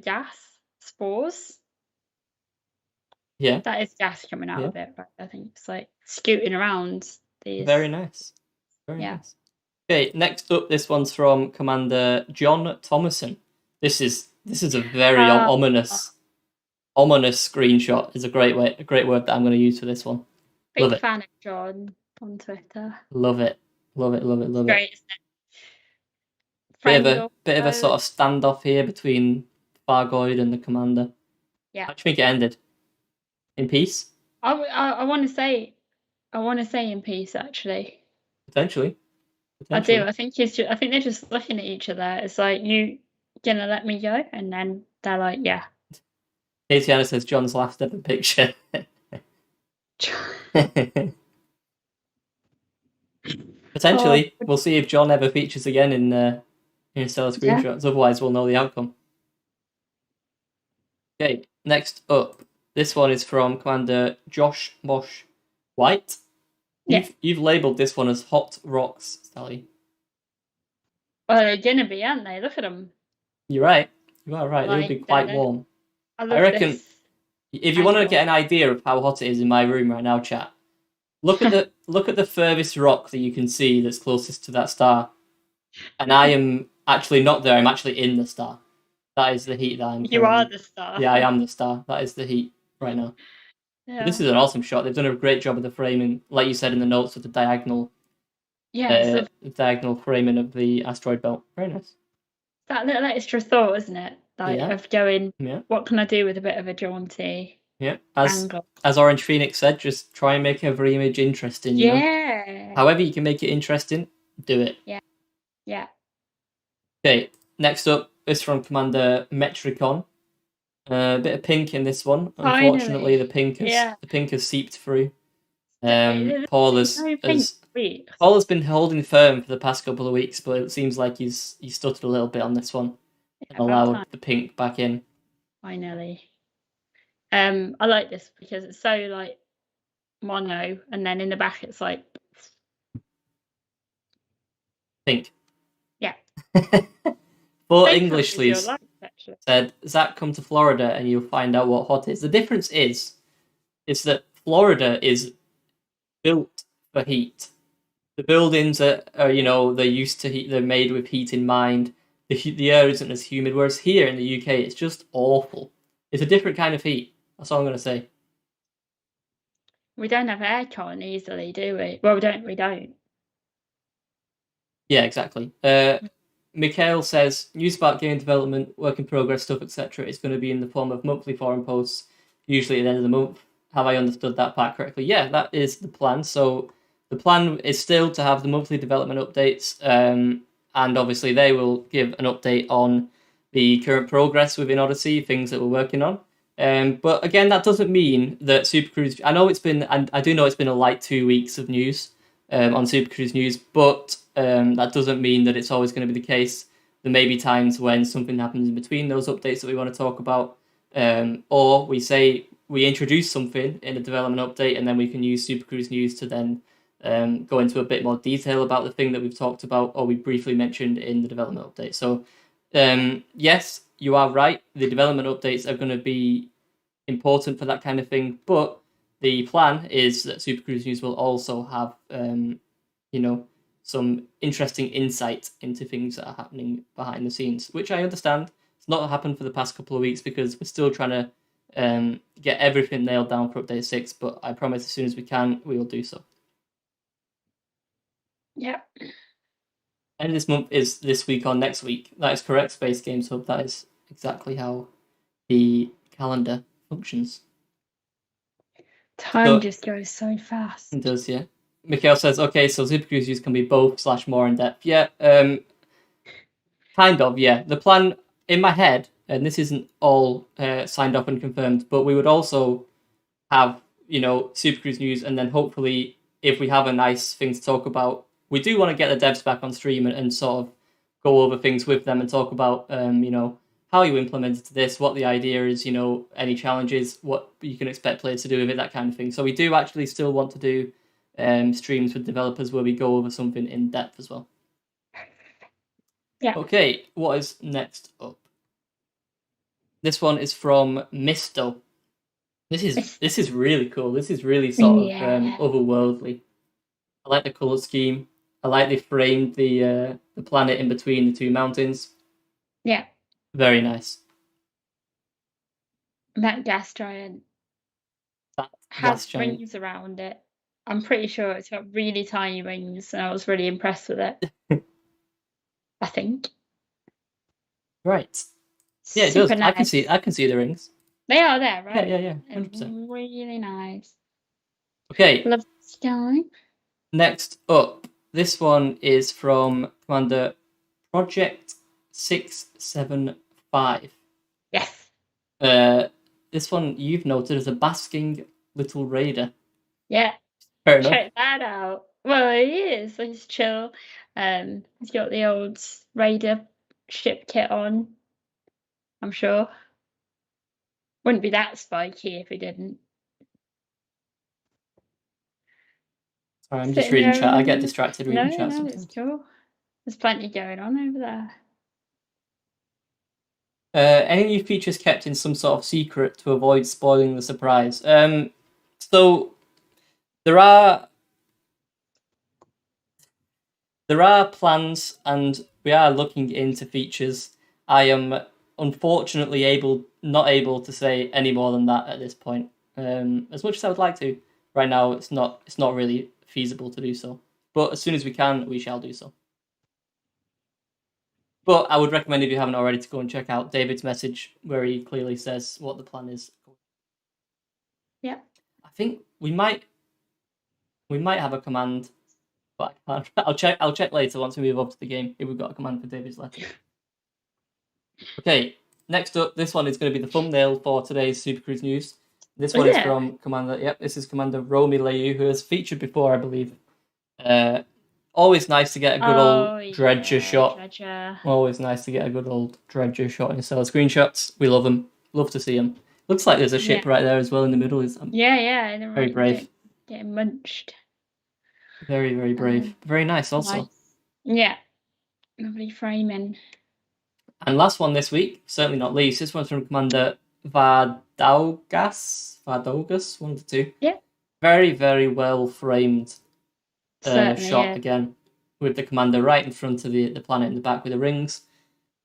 gas spores. Yeah. That is gas coming out of it, but I think it's like scooting around these. Very nice. Very nice. Okay, next up, this one's from Commander John Thomason. This is a very ominous screenshot. Is a great word that I'm going to use for this one. Big fan of John on Twitter. Love it. Great. Bit of a sort of standoff here between Fargoid and the Commander. Yeah. How do you think it ended? In peace? I want to say in peace, actually. Potentially. I do. I think they're just looking at each other. It's like, you gonna let me go? And then they're like, yeah. Tatiana says John's last ever picture. Potentially. We'll see if John ever features again in Stellar Screenshots. Yeah. Otherwise, we'll know the outcome. Okay, next up. This one is from Commander Josh Mosh White. You've labelled this one as Hot Rocks, Sally. Well, they're gonna be, aren't they? Look at them. You're right. You are right. Like, they'll be quite warm. I reckon if you want to get an idea of how hot it is in my room right now, chat, look at the furthest rock that you can see that's closest to that star. And I am actually not there. I'm actually in the star. That is the heat that I'm. You are the star. Yeah, I am the star. That is the heat right now. Yeah. This is an awesome shot. They've done a great job of the framing, like you said in the notes, with the diagonal. Yeah, the diagonal framing of the asteroid belt. Very nice. That little extra thought, isn't it? Like of going, what can I do with a bit of a jaunty? Yeah, as Orange Phoenix said, just try and make every image interesting. You know? However you can make it interesting, do it. Yeah. Okay, next up is from Commander Metricon. A bit of pink in this one. Unfortunately, the pink has seeped through. Paul has been holding firm for the past couple of weeks, but it seems like he's stuttered a little bit on this one and allowed the pink back in. Finally. I like this because it's so like mono, and then in the back it's like pink. Yeah. But Englishly said, Zac, come to Florida and you'll find out what hot is. The difference is that Florida is built for heat. The buildings are they're used to heat. They're made with heat in mind. The air isn't as humid. Whereas here in the UK, it's just awful. It's a different kind of heat. That's all I'm going to say. We don't have aircon easily, do we? Well, we don't. Yeah, exactly. Mikhail says, news about game development, work in progress stuff, etc. is going to be in the form of monthly forum posts, usually at the end of the month. Have I understood that part correctly? Yeah, that is the plan. So the plan is still to have the monthly development updates, and obviously they will give an update on the current progress within Odyssey, things that we're working on. But again, that doesn't mean that Supercruise. I know it's been, and I do know it's been a light 2 weeks of news on Supercruise news, but that doesn't mean that it's always going to be the case. There may be times when something happens in between those updates that we want to talk about, or we introduce something in a development update, and then we can use Supercruise news to then go into a bit more detail about the thing that we've talked about or we briefly mentioned in the development update. So yes, you are right. The development updates are going to be important for that kind of thing, but the plan is that Supercruise News will also have, some interesting insight into things that are happening behind the scenes, which I understand it's not happened for the past couple of weeks because we're still trying to get everything nailed down for Update 6, but I promise as soon as we can, we will do so. Yeah. End of this month is this week or next week. That is correct, Space Games Hub. That is exactly how the calendar functions. Time just goes so fast. It does, yeah. Mikhail says, okay, so Supercruise use can be both / more in depth. Yeah, kind of, yeah. The plan in my head, and this isn't all signed up and confirmed, but we would also have, Supercruise news, and then hopefully, if we have a nice thing to talk about, we do want to get the devs back on stream and sort of go over things with them and talk about, how you implemented this, what the idea is, any challenges, what you can expect players to do with it, that kind of thing. So we do actually still want to do streams with developers where we go over something in depth as well. Yeah. Okay, what is next up? This one is from Misto. This is really cool. This is really sort of otherworldly. I like the color scheme. I like they framed the planet in between the two mountains. Yeah. Very nice. That gas giant has rings around it. I'm pretty sure it's got really tiny rings, and I was really impressed with it. I think. Right. Yeah, it does. Nice. I can see the rings. They are there, right? Yeah. 100%. Really nice. Okay. Love the sky. Next up, this one is from Commander Project 675. Yes. This one you've noted as a basking little raider. Yeah. Fair enough. Check that out. Well, it is. He's chill. He's got the old raider ship kit on. I'm sure. Wouldn't be that spiky if he didn't. Sorry, I'm just reading chat. I get distracted reading chat sometimes. It's cool. There's plenty going on over there. Any new features kept in some sort of secret to avoid spoiling the surprise? So there are plans, and we are looking into features. I am unfortunately not able to say any more than that at this point. As much as I would like to, right now it's not really feasible to do so. But as soon as we can, we shall do so. But I would recommend, if you haven't already, to go and check out David's message where he clearly says what the plan is. Yeah. I think we might have a command, but I can't. I'll check later once we move up to the game if we've got a command for David's letter. Okay, next up, this one is going to be the thumbnail for today's Supercruise news. This one is from Commander. Yep, this is Commander Romy Leyu, who has featured before, I believe. Always nice to get a good old Dredger shot. Always nice to get a good old Dredger shot in Stellar screenshots. We love them. Love to see them. Looks like there's a ship right there as well in the middle. Very brave. Getting munched. Very, very brave. Very nice also. Nice. Yeah. Lovely framing. And last one this week, certainly not least, this one's from Commander Vardaugas, one of the two. Yeah. Very, very well framed shot again, with the commander right in front of the planet in the back with the rings,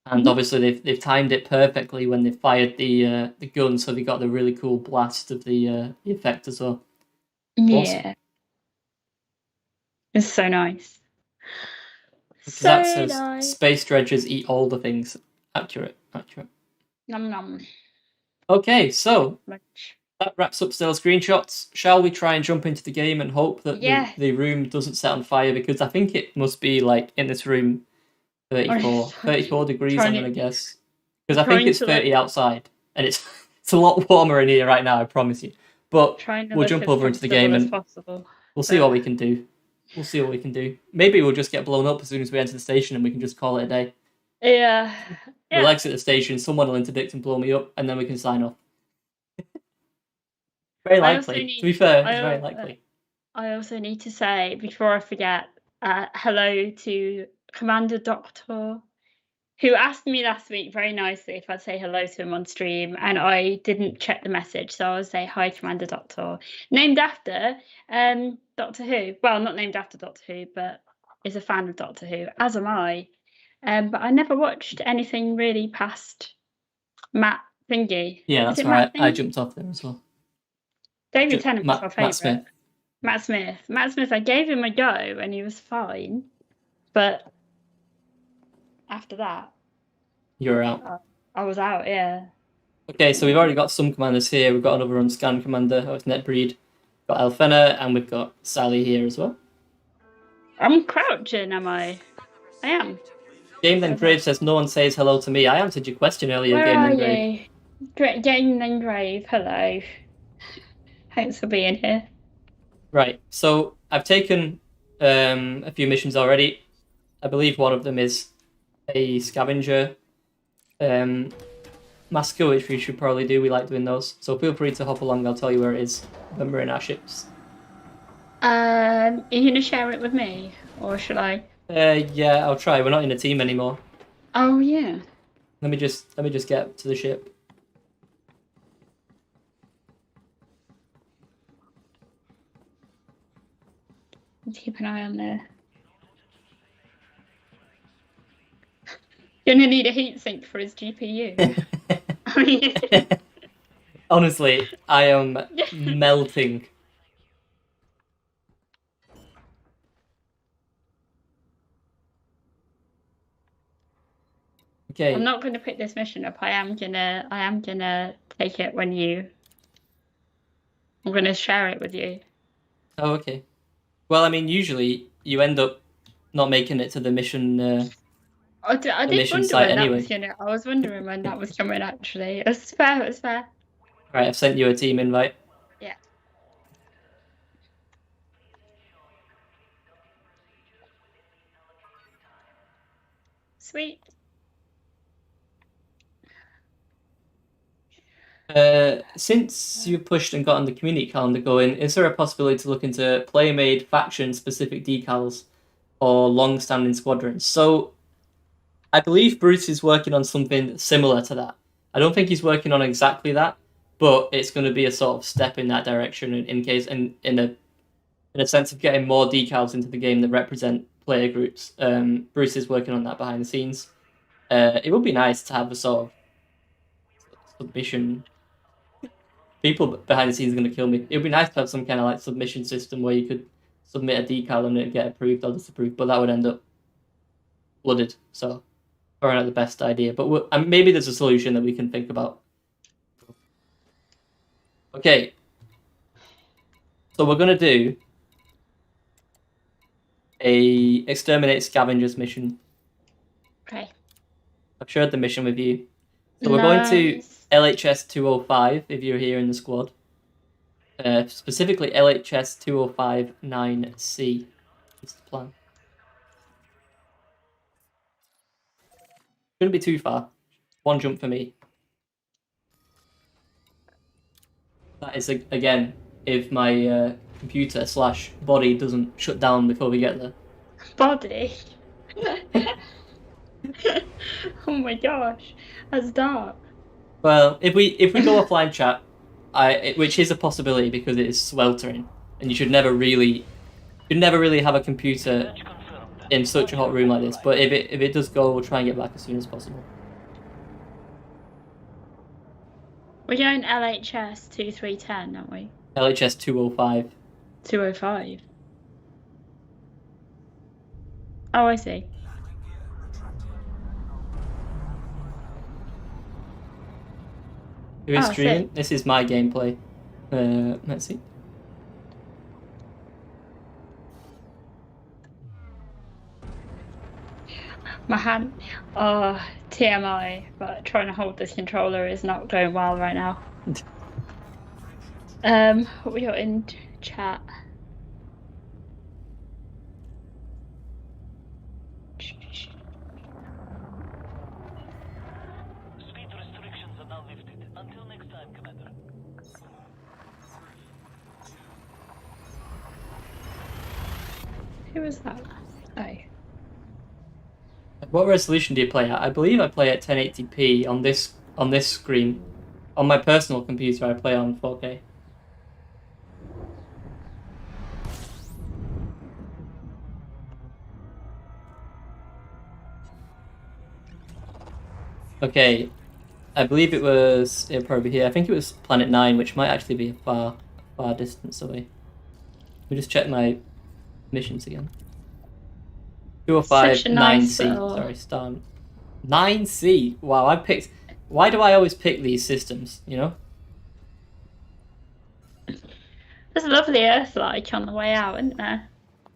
and obviously they've timed it perfectly when they fired the gun, so they got the really cool blast of the effect as well. Yeah, awesome. It's so nice. Because that says space dredgers eat all the things. Accurate. Nom nom. Okay, so that wraps up still screenshots. Shall we try and jump into the game and hope that the room doesn't set on fire? Because I think it must be like in this room 34 degrees, I'm going to guess. Because I think it's 30 outside and it's a lot warmer in here right now, I promise you. But we'll jump over into the game and we'll see what we can do. We'll see what we can do. Maybe we'll just get blown up as soon as we enter the station and we can just call it a day. Yeah. We'll exit the station, someone will interdict and blow me up, and then we can sign off. Very likely. To be fair, it's very likely. I also need to say, before I forget, hello to Commander Doctor, who asked me last week very nicely if I'd say hello to him on stream, and I didn't check the message, so I'll say hi, Commander Doctor. Named after Doctor Who. Well, not named after Doctor Who, but is a fan of Doctor Who, as am I. But I never watched anything really past Matt Thingy. Yeah, that's right. I jumped off there as well. David Tennant was my favourite. Matt Smith, I gave him a go and he was fine. But after that... You were out. I was out, yeah. Okay, so we've already got some commanders here. We've got another unscanned commander. Oh, it's Netbreed. We've got Elfena, and we've got Sally here as well. I'm crouching, am I? I am. Game Then Grave says, no one says hello to me. I answered your question earlier, Game Then Grave. Game Then Grave, hello. Thanks for being here. Right, so I've taken a few missions already. I believe one of them is a scavenger massacre, which we should probably do. We like doing those. So feel free to hop along. I'll tell you where it is when we're in our ships. Are you going to share it with me? Or should I? Yeah, I'll try. We're not in a team anymore. Oh, yeah. Let me just get to the ship. Keep an eye on there. You're gonna need a heatsink for his GPU. Honestly, I am melting. Okay. I'm not gonna pick this mission up. I am gonna take it when I'm gonna share it with you. Oh, okay. Well, I mean, usually you end up not making it to the mission. I did wonder when that was, I was wondering when that was coming. Actually, it's fair. It's fair. Right, I've sent you a team invite. Yeah. Sweet. Since you pushed and gotten the community calendar going, is there a possibility to look into player-made faction-specific decals or long-standing squadrons? So, I believe Bruce is working on something similar to that. I don't think he's working on exactly that, but it's going to be a sort of step in that direction in a sense of getting more decals into the game that represent player groups. Bruce is working on that behind the scenes. It would be nice to have a sort of submission. People behind the scenes are going to kill me. It would be nice to have some kind of like submission system where you could submit a decal and it get approved or disapproved, but that would end up flooded. So, probably not the best idea. But maybe there's a solution that we can think about. Okay. So we're going to do a exterminate scavengers mission. Okay. I've shared the mission with you. So we're going to LHS 205 if you're here in the squad. Specifically LHS 205-9C. That's the plan. Shouldn't be too far. One jump for me. That is, again, if my computer/body doesn't shut down before we get there. Body? Oh my gosh, that's dark. Well, if we go offline chat, which is a possibility because it is sweltering, and you should never really have a computer in such a hot room like this. But if it does go, we'll try and get back as soon as possible. We're going LHS 2310, aren't we? LHS 205. 205. Oh, I see. Who is streaming? This is my gameplay. Let's see. My hand, TMI, but trying to hold this controller is not going well right now. We are in chat. Speed restrictions are now lifted. Until next time, Commander. Who was that? Oh. What resolution do you play at? I believe I play at 1080p on this screen. On my personal computer, I play on 4K. Okay, I believe it'll probably be here. I think it was Planet 9, which might actually be a far distance away. Let me just check my missions again. 205 9C. Sorry, star 9C. Wow, I picked. Why do I always pick these systems? You know. There's a lovely Earth-like on the way out, isn't there?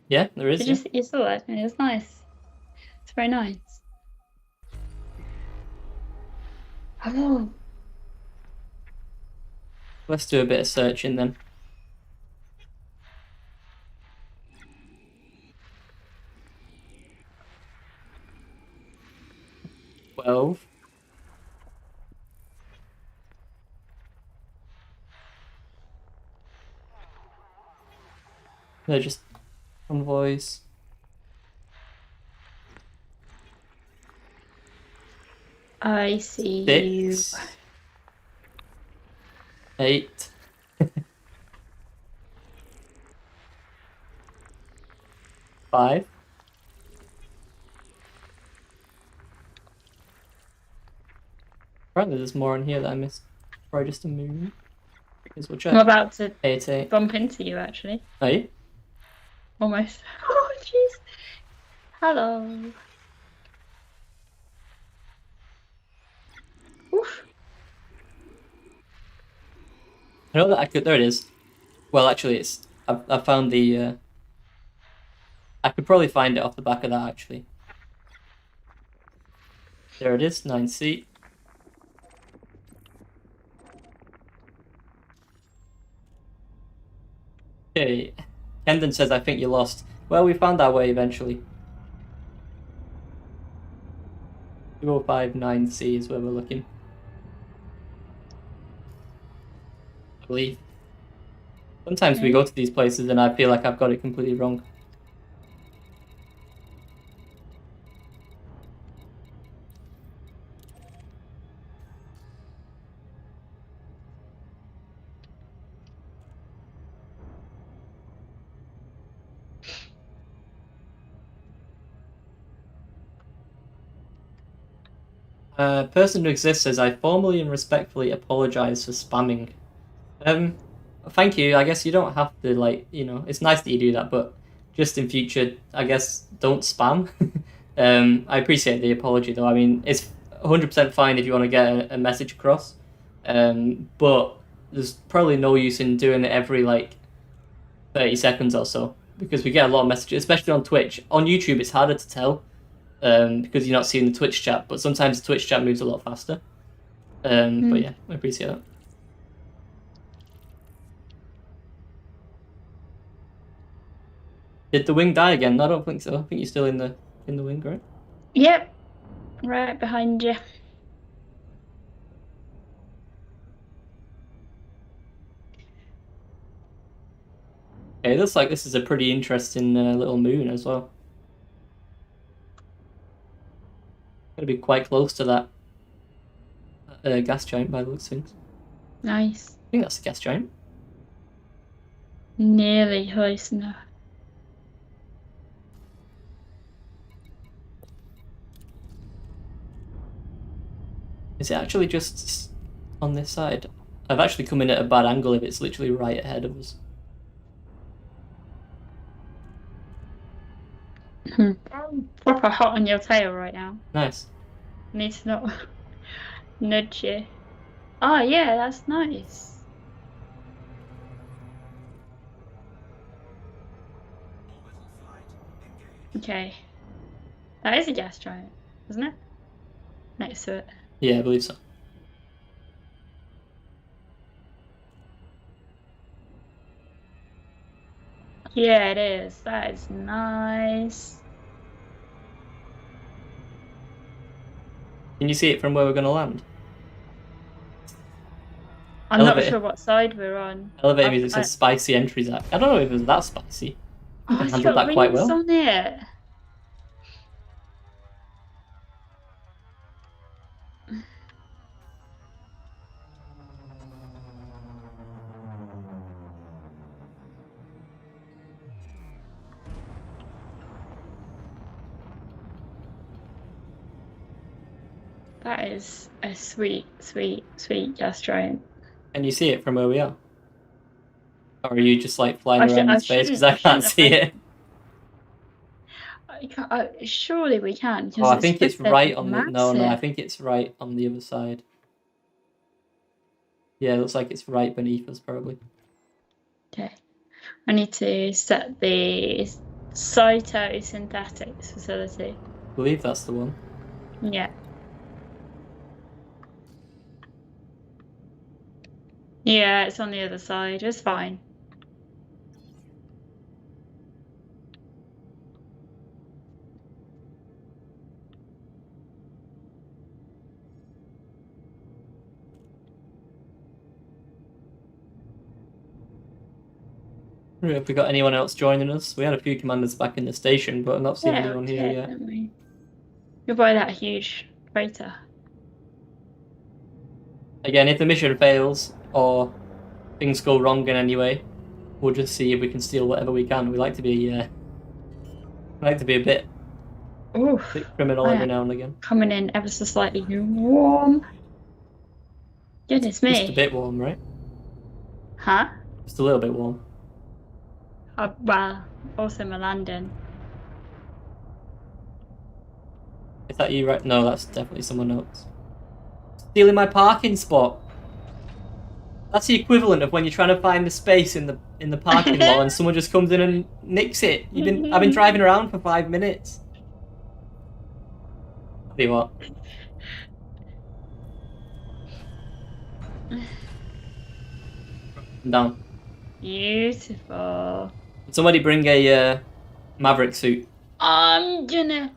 Yeah, there is. You saw it. It was nice. It's very nice. Oh. Let's do a bit of searching then. No, just convoys. I see 6, you. 8. 5. Apparently there's more on here that I missed. Probably just a moon. Because we'll check. I'm about to 8. bump into you, actually. Are you? Almost. Oh, jeez. Hello. Oof. I know that I could. There it is. Well, actually, I found the. I could probably find it off the back of that, actually. There it is, 9C. Okay. Kendon says, I think you lost. Well, we found our way eventually. 2059C is where we're looking. I believe. Sometimes we go to these places and I feel like I've got it completely wrong. Person who exists says, I formally and respectfully apologize for spamming. Thank you. I guess you don't have to, like, you know, it's nice that you do that, but just in future, I guess, don't spam. I appreciate the apology, though. I mean, it's 100% fine if you want to get a message across, but there's probably no use in doing it every, like, 30 seconds or so, because we get a lot of messages, especially on Twitch. On YouTube, it's harder to tell, because you're not seeing the Twitch chat, but sometimes the Twitch chat moves a lot faster. But yeah, I appreciate that. Did the wing die again? I don't think so. I think you're still in the wing, right? Yep, right behind you. Okay, it looks like this is a pretty interesting little moon as well. Gonna be quite close to that gas giant by the looks of things. Nice. I think that's the gas giant. Nearly close enough. Is it actually just on this side? I've actually come in at a bad angle if it's literally right ahead of us. Proper hot on your tail right now. Nice. Need to not nudge you. Oh yeah, that's nice. Okay. That is a gas giant, isn't it? Next to it. Yeah, I believe so. Yeah, it is. That is nice. Can you see it from where we're going to land? I'm not sure what side we're on. Elevator music says spicy entries. I don't know if it was that spicy. I it's handled got that quite rings well. on it. That is a sweet, sweet, sweet gas giant. Can you see it from where we are? Or are you just like flying around in space? Because I can't see it. Surely we can. Oh, I think it's right on the... No, I think it's right on the other side. Yeah, it looks like it's right beneath us, probably. Okay. I need to set the cytosynthetics facility. I believe that's the one. Yeah. Yeah, it's on the other side. It's fine. Have we got anyone else joining us? We had a few commanders back in the station, but I'm not seeing anyone here yet. You're by that huge crater. Again, if the mission fails or things go wrong in any way, we'll just see if we can steal whatever we can. We like to be a bit criminal every now and again. Coming in ever so slightly warm. Goodness me. Just a bit warm, right? Huh? Just a little bit warm. Well, also my landing. Is that you, right? No, that's definitely someone else. Stealing my parking spot. That's the equivalent of when you're trying to find the space in the parking lot and someone just comes in and nicks it. I've been driving around for 5 minutes. Tell you what. I'm down. Beautiful. Somebody bring a Maverick suit. I'm gonna.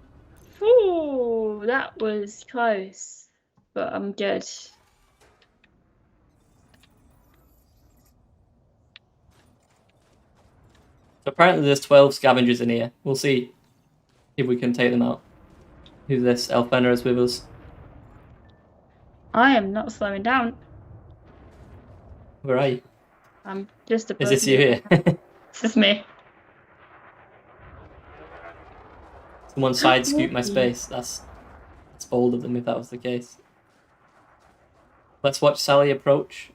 Ooh, that was close, but I'm good. So apparently there's 12 scavengers in here. We'll see if we can take them out. Who's this? Elfenna is with us. I am not slowing down. Where are you? I'm just above. Is this you here? This is me. Someone side scooped my space. That's bold of them if that was the case. Let's watch Sally approach.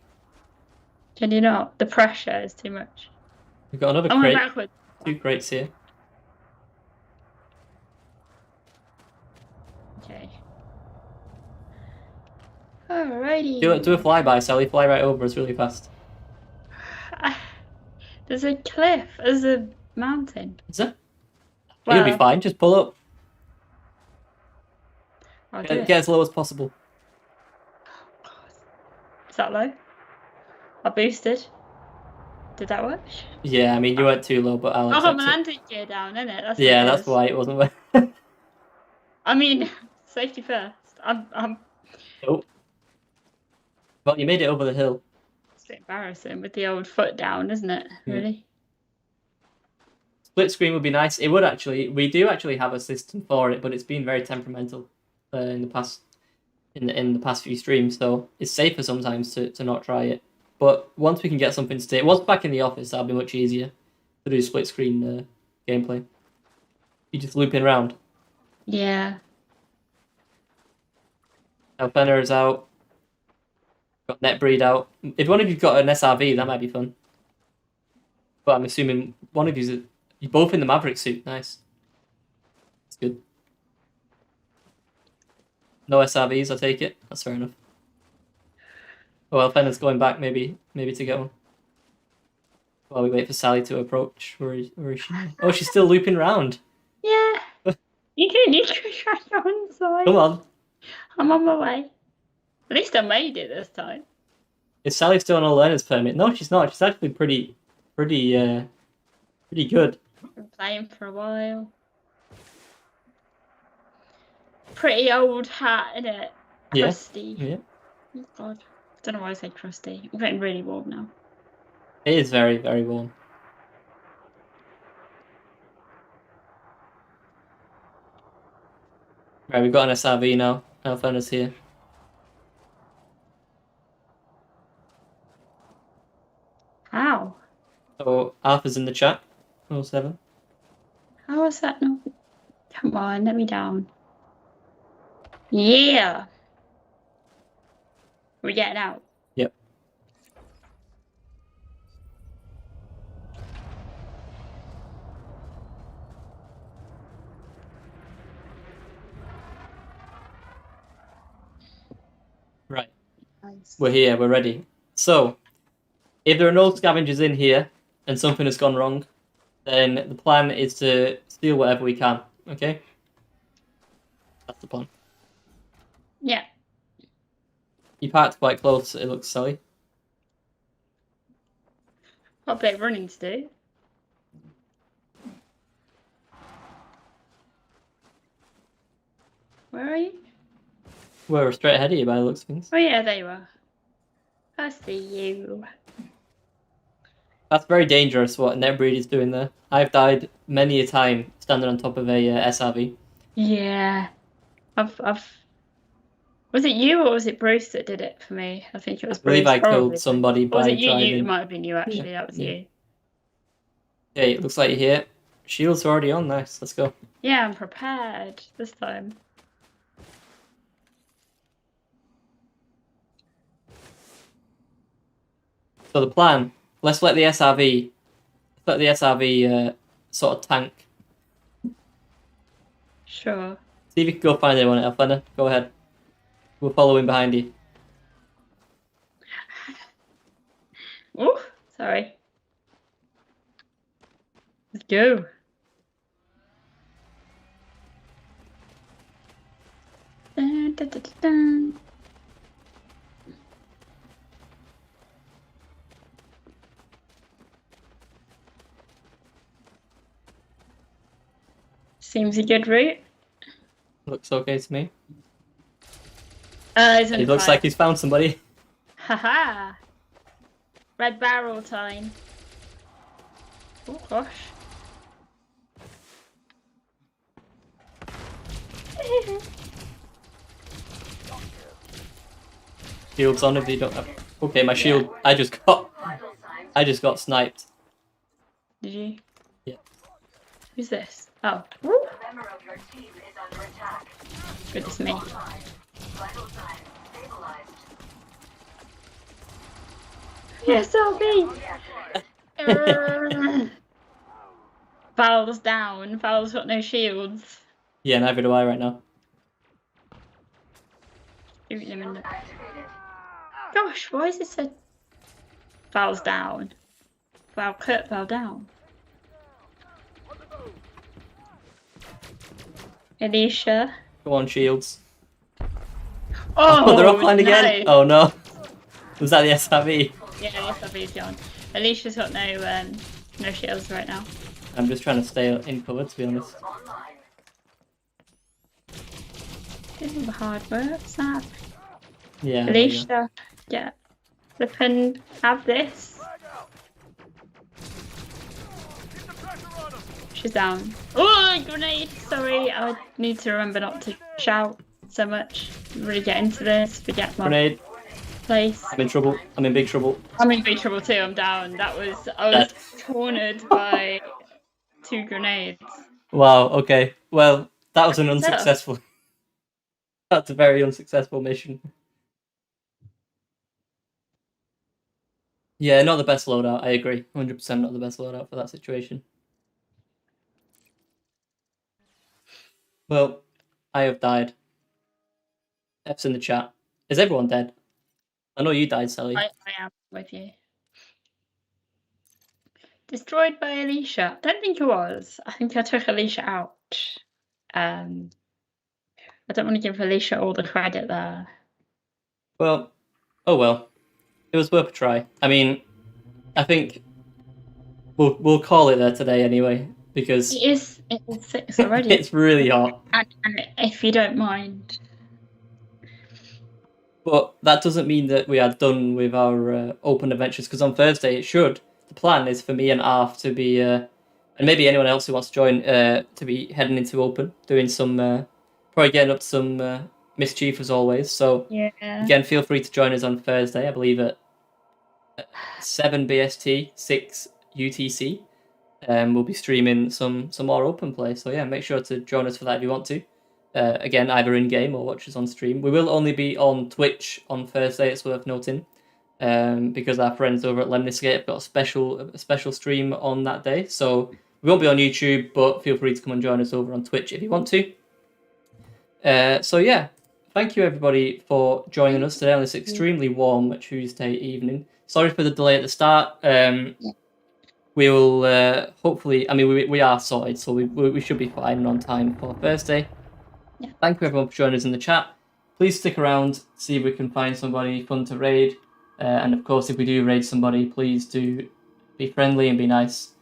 Can you not? The pressure is too much. We've got another crate. 2 crates here. Okay. Alrighty. Do a flyby, Sally. Fly right over us really fast. There's a cliff. There's a mountain. Is there? Well, you'll be fine. Just pull up. Get as low as possible. Oh, God. Is that low? I boosted. Did that work? Yeah, I mean, you weren't too low, but I'll accept I got my landing gear down, innit? That's why it wasn't worth. I mean, safety first. I'm. Oh. Well, you made it over the hill. It's a bit embarrassing with the old foot down, isn't it? Really? Split screen would be nice. It would actually. We do actually have a system for it, but it's been very temperamental in the past few streams. So it's safer sometimes to not try it. But once we can get something to stay, once back in the office, that'll be much easier to do split screen gameplay. You just looping around. Yeah. Elfenna is out. Got Netbreed out. If one of you've got an SRV, that might be fun. But I'm assuming one of you're both in the Maverick suit. Nice. That's good. No SRVs, I take it. That's fair enough. Oh, Elfenna's going back, maybe to get one. While we wait for Sally to approach. Where is she? Oh, she's still looping around. Yeah. You can try on side. Come on. I'm on my way. At least I made it this time. Is Sally still on a learner's permit? No, she's not. She's actually pretty good. Been playing for a while. Pretty old hat, innit? Yeah. Crusty. Yeah. Oh God. I don't know why I say crusty. I'm getting really warm now. It is very, very warm. Right, we've got an SRV now. Alpha's here. How? So Arthur's in the chat. 07. How is that not? Come on, let me down. Yeah. We're getting out. Yep. Right. Nice. We're here, we're ready. So, if there are no scavengers in here and something has gone wrong, then the plan is to steal whatever we can, okay? That's the plan. Yeah. You parked quite close, it looks, Sally. Got a bit of running to do. Where are you? We're straight ahead of you by the looks of things. Oh yeah, there you are. I see you. That's very dangerous what Netbreed is doing there. I've died many a time standing on top of a SRV. Yeah. I've. Was it you or was it Bruce that did it for me? I think it was I believe Bruce. I killed somebody Or was by it you? driving. It might have been you actually. Yeah, That was yeah. you. Okay, it looks like you're here. Shields are already on. Nice, let's go. Yeah, I'm prepared this time. So the plan, let's let the SRV sort of tank. Sure. See if you can go find anyone, Elfena. Go ahead. We're following behind you. Oh, sorry. Let's go. Dun, dun, dun, dun, dun. Seems a good route. Looks okay to me. He's It looks like he's found somebody. Haha. Red barrel time. Oh gosh. Shields on if you don't have. Okay, my shield. I just got sniped. Did you? Yeah. Who's this? Oh. Woo. A member of your team is under attack. Goodness me. Vital signs stabilized. Yes, LB. Val's down. Val's got no shields. Yeah, neither do I right now. Shooting him in the... Activated. Gosh, why is it so... Val's down. Val cut Val down. Alicia. Go on, shields. Oh, they're offline again. nice. Oh no. Was that the SRV? Yeah, yes, I've been on. Alicia's got no shields right now. I'm just trying to stay in cover, to be honest. Online. Doing the hard work, Sam. Yeah. there you go. Alicia, yeah. Flippin' have this. She's down. Oh, grenade! Sorry, I need to remember not to shout so much. Really get into this, forget my Grenade. place. I'm in trouble. I'm in big trouble. I'm in big trouble too, I'm down. I was cornered by 2 grenades. Wow. Okay. Well, that was an unsuccessful. That's a very unsuccessful mission. Yeah, not the best loadout. I agree. 100% not the best loadout for that situation. Well, I have died. F's in the chat. Is everyone dead? I know you died, Sally. I am with you. Destroyed by Alicia. I don't think it was. I think I took Alicia out. I don't want to give Alicia all the credit there. Well, oh well. It was worth a try. I mean, I think we'll call it there today anyway, because It is 6 already. it's really hot. And if you don't mind. But that doesn't mean that we are done with our open adventures, because on Thursday it should. The plan is for me and Arf to be, and maybe anyone else who wants to join, to be heading into open, doing some, probably getting up to some mischief as always. So Yeah. again, feel free to join us on Thursday, I believe at 7 BST, 6 UTC. We'll be streaming some more open play. So yeah, make sure to join us for that if you want to. Again, either in game or watch us on stream. We will only be on Twitch on Thursday. It's worth noting, because our friends over at Lemniscate have got a special stream on that day. So we won't be on YouTube, but feel free to come and join us over on Twitch if you want to. So yeah, thank you everybody for joining us today on this extremely warm Tuesday evening. Sorry for the delay at the start. We will hopefully. I mean, we are sorted, so we should be fine and on time for Thursday. Yeah. Thank you everyone for joining us in the chat. Please stick around, see if we can find somebody fun to raid. And of course, if we do raid somebody, please do be friendly and be nice.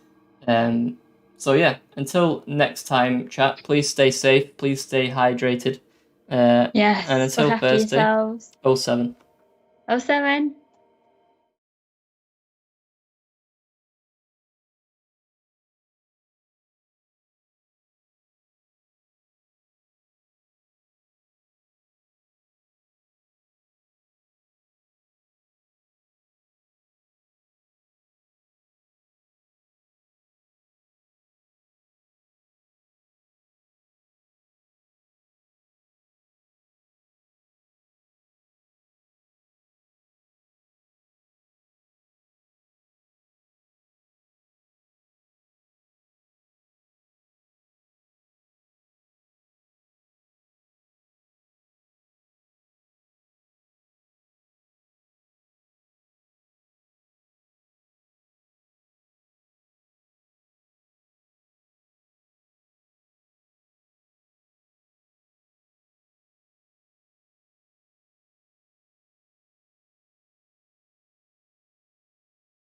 So yeah, until next time, chat. Please stay safe. Please stay hydrated. Yes. And until look after Thursday, yourselves. 07. 07.